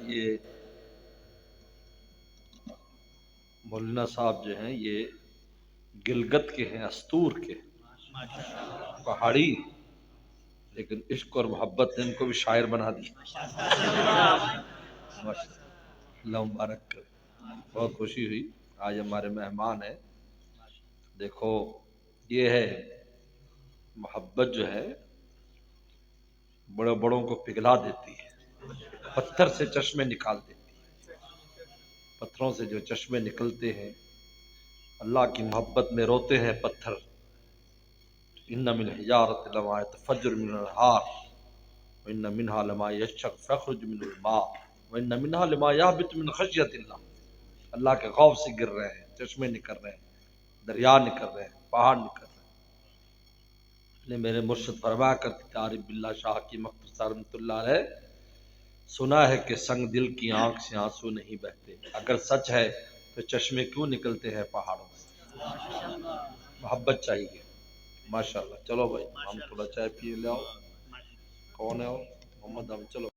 یہ مولانا صاحب جو ہیں یہ گلگت کے ہیں، استور کے پہاڑی، لیکن عشق اور محبت نے ان کو بھی شاعر بنا دیا۔ ماشاء اللہ مبارک کرے۔ بہت خوشی ہوئی، آج ہمارے مہمان ہیں۔ دیکھو یہ ہے محبت جو ہے بڑے بڑوں کو پگھلا دیتی ہے، پتھر سے چشمے نکال دیتی ہے۔ پتھروں سے جو چشمے نکلتے ہیں، اللہ کی محبت میں روتے ہیں پتھر۔ ان من الحجارۃ لما يتفجر من الانہار وان منها لما يشقق فيخرج من الماء وان منها لما يهبط من خشیۃ اللہ۔ اللہ کے خوف سے گر رہے ہیں، چشمے نکل رہے ہیں، دریا نکل رہے ہیں، پہاڑ نکل رہے ہیں۔ میرے مرشد فرمایا کرتے تھے عارف باللہ شاہ کی مختصر رحمۃ اللہ علیہ، سنا ہے کہ سنگ دل کی آنکھ سے آنسو نہیں بہتے، اگر سچ ہے تو چشمے کیوں نکلتے ہیں پہاڑوں سے؟ محبت چاہیے۔ ماشاءاللہ۔ چلو بھائی ہم تھوڑا چائے پیے لے آؤ۔ کون ہے وہ؟ محمد ہم چلو